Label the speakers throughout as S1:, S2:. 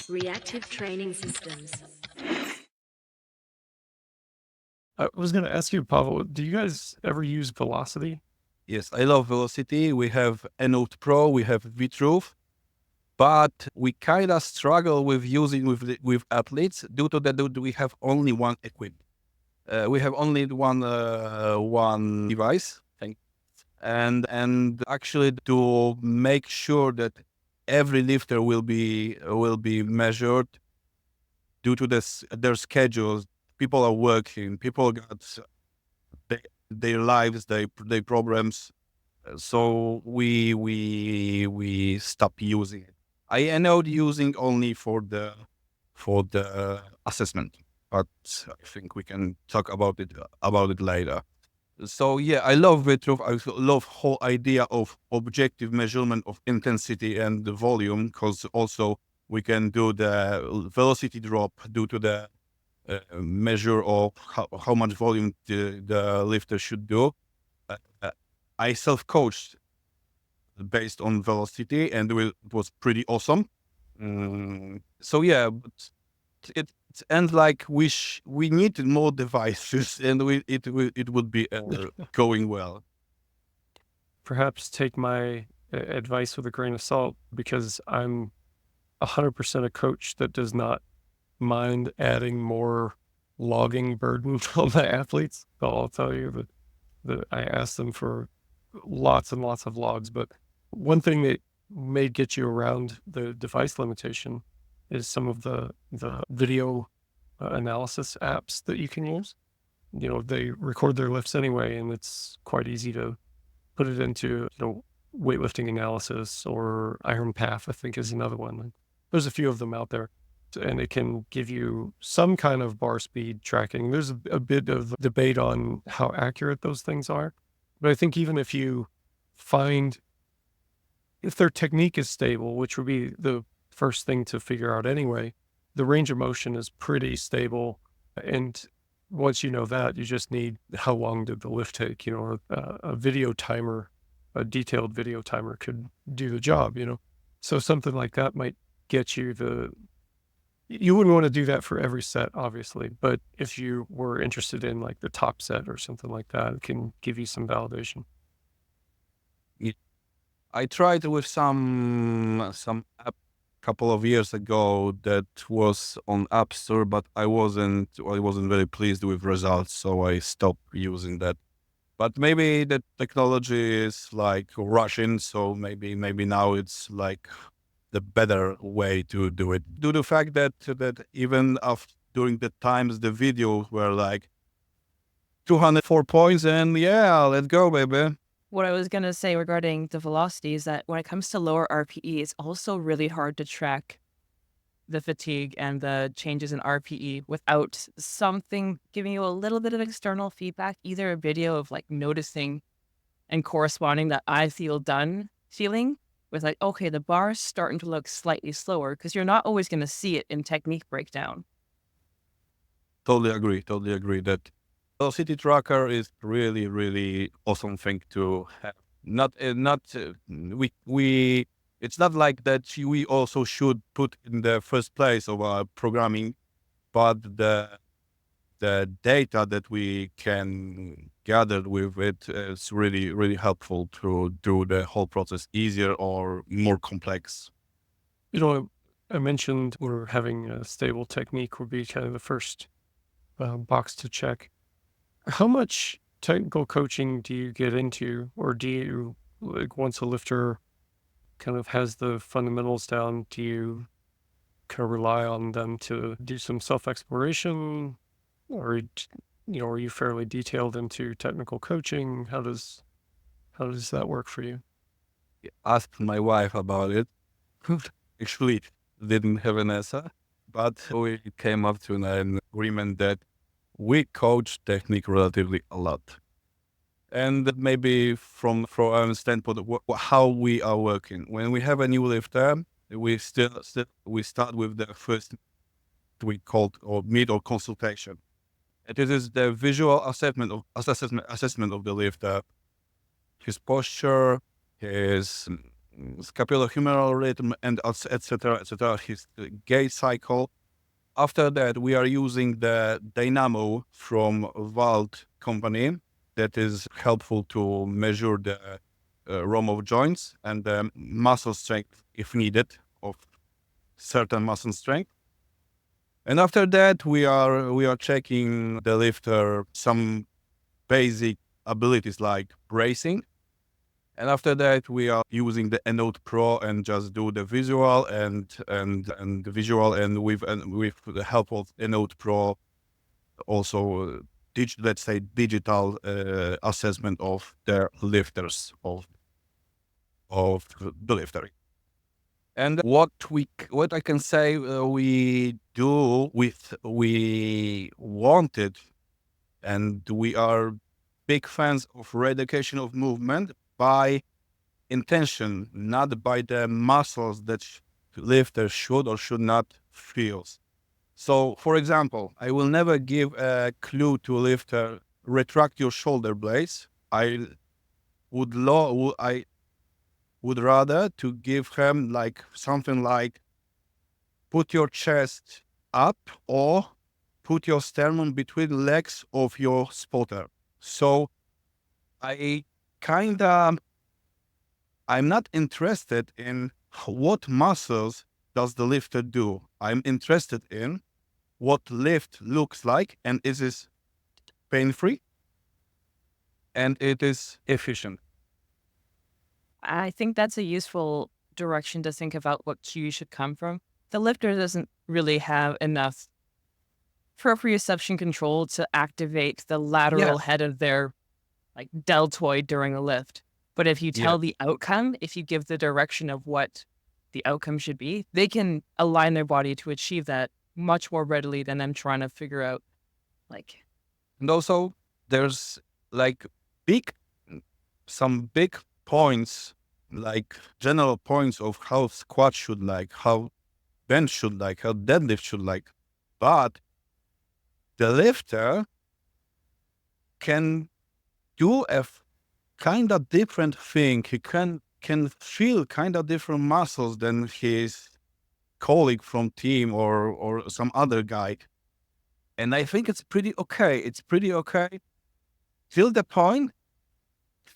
S1: Reactive training systems.
S2: I was going to ask you, Pavel, do you guys ever use velocity?
S3: Yes, I love Velocity. We have Note Pro, we have Vitruve, but we kind of struggle with using with athletes due to that we have only one equipment. We have only one device, and actually to make sure that every lifter will be measured due to their schedules. People are working. People got their lives, their problems. So we stop using it. I ended using only for the assessment, but I think we can talk about it later. So yeah, I love Vitruve. I love whole idea of objective measurement of intensity and the volume, because also we can do the velocity drop due to the measure of how much volume the lifter should do. Uh, I self-coached based on velocity, and it was pretty awesome. So yeah, but it and like we need more devices, and it would be going well.
S2: Perhaps take my advice with a grain of salt, because I'm 100% a coach that does not mind adding more logging burden on the athletes. So I'll tell you that I ask them for lots and lots of logs. But one thing that may get you around the device limitation is some of the video analysis apps that you can use. They record their lifts anyway, and it's quite easy to put it into, weightlifting analysis, or Iron Path, I think, is another one. There's a few of them out there, and it can give you some kind of bar speed tracking. There's a bit of debate on how accurate those things are, but I think even if you find if their technique is stable, which would be the first thing to figure out anyway, the range of motion is pretty stable. And once you know that, you just need how long did the lift take, a video timer, a detailed video timer could do the job. So something like that might get you you wouldn't want to do that for every set, obviously, but if you were interested in like the top set or something like that, it can give you some validation.
S3: I tried with some app couple of years ago that was on App Store, but I wasn't very pleased with results, so I stopped using that. But maybe the technology is like Russian, so maybe now it's like the better way to do it. Due to the fact that even after during the times the videos were like 204 points, and yeah, let's go, baby.
S4: What I was going to say regarding the velocity is that when it comes to lower RPE, it's also really hard to track the fatigue and the changes in RPE without something giving you a little bit of external feedback, either a video of like noticing and corresponding that I feel done feeling with like, okay, the bar is starting to look slightly slower, because you're not always going to see it in technique breakdown.
S3: Totally agree that velocity tracker is really, really awesome thing to have. We it's not like that we also should put in the first place of our programming, but the data that we can gather with it is really, really helpful to do the whole process easier or more complex.
S2: I mentioned we're having a stable technique would be kind of the first box to check. How much technical coaching do you get into, or do you, like, once a lifter kind of has the fundamentals down, do you kind of rely on them to do some self-exploration, or, are you fairly detailed into technical coaching? How does that work for you?
S3: Asked my wife about it. Actually, didn't have an answer, but we came up to an agreement that we coach technique relatively a lot. And maybe from our standpoint of how we are working. When we have a new lifter, we start with the first we called or meet or consultation. And this is the visual assessment of the lifter, his posture, his scapulohumeral rhythm, and etc. etc. His gait cycle. After that, we are using the Dynamo from Vault company that is helpful to measure the ROM of joints and the muscle strength if needed of certain muscle strength. And after that, we are checking the lifter some basic abilities like bracing. And after that, we are using the Note Pro and just do the visual and the visual, and with the help of Note Pro, also let's say digital assessment of the lifters of the lifter. And what I can say we do we wanted, and we are big fans of reeducation of movement by intention, not by the muscles that lifter should or should not feel. So, for example, I will never give a clue to a lifter, retract your shoulder blades. I would rather to give him like something like put your chest up or put your sternum between legs of your spotter. So I'm not interested in what muscles does the lifter do. I'm interested in what lift looks like, and is it pain-free and it is efficient.
S4: I think that's a useful direction to think about what cue should come from. The lifter doesn't really have enough proprioception control to activate the lateral
S3: Yes.
S4: head of their like deltoid during a lift. But if you tell the outcome, if you give the direction of what the outcome should be, they can align their body to achieve that much more readily than them trying to figure out like.
S3: And also there's like some big points, like general points of how squat should like, how bench should like, how deadlift should like. But the lifter can do a kind of different thing. He can feel kind of different muscles than his colleague from team or some other guy. And I think it's pretty okay. It's pretty okay till the point,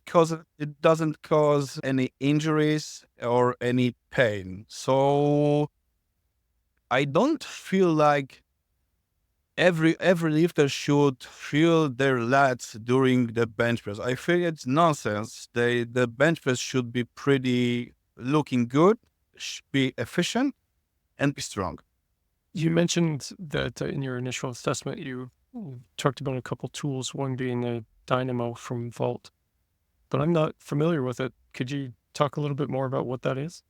S3: because it doesn't cause any injuries or any pain. So I don't feel like every lifter should feel their lats during the bench press. I feel it's nonsense. The bench press should be pretty looking good, be efficient, and be strong.
S2: You mentioned that in your initial assessment, you talked about a couple tools, one being a Dynamo from Vault, but I'm not familiar with it. Could you talk a little bit more about what that is?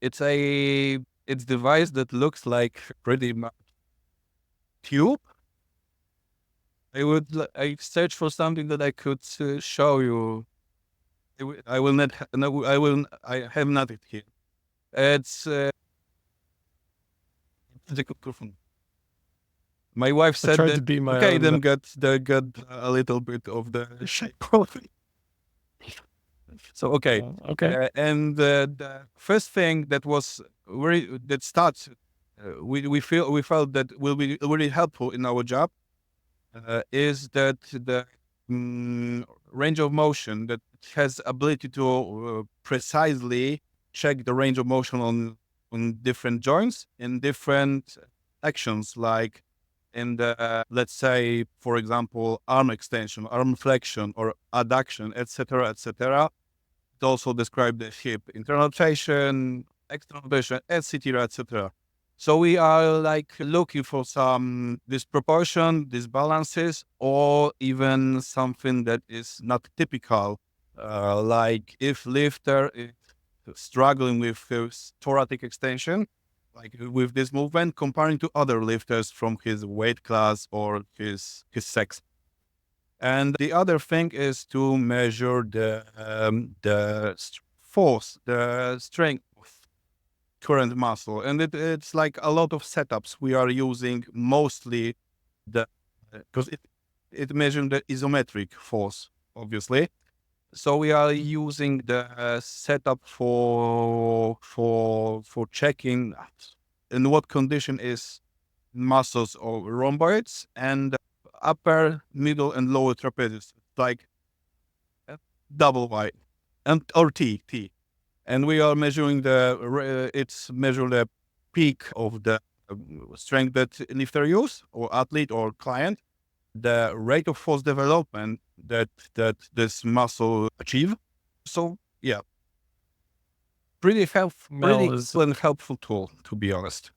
S3: It's device that looks like pretty much tube. I search for something that I could show you. I will not. No, I have not it here. It's my wife
S2: I
S3: said
S2: tried
S3: that.
S2: to be my
S3: Okay,
S2: own.
S3: them got a little bit of the shape quality. So okay,
S2: Okay.
S3: and the first thing that was starts. We felt that will be really helpful in our job is that the range of motion that has ability to precisely check the range of motion on different joints in different actions, like in the let's say, for example, arm extension, arm flexion, or adduction, etc., etc. It also describe the hip internal rotation, external rotation, etc., etc. So we are like looking for some disproportion, disbalances, or even something that is not typical. Like if lifter is struggling with his thoracic extension, like with this movement, comparing to other lifters from his weight class or his sex. And the other thing is to measure the force, the strength of current muscle, and it's like a lot of setups we are using, mostly because it measures the isometric force, obviously. So we are using the setup for checking in what condition is muscles or rhomboids and upper, middle, and lower trapezius, like double Y and or T. And we are measuring measure the peak of the strength that lifter use or athlete or client, the rate of force development that this muscle achieve. So yeah, pretty
S2: Mel,
S3: excellent, helpful tool, to be honest.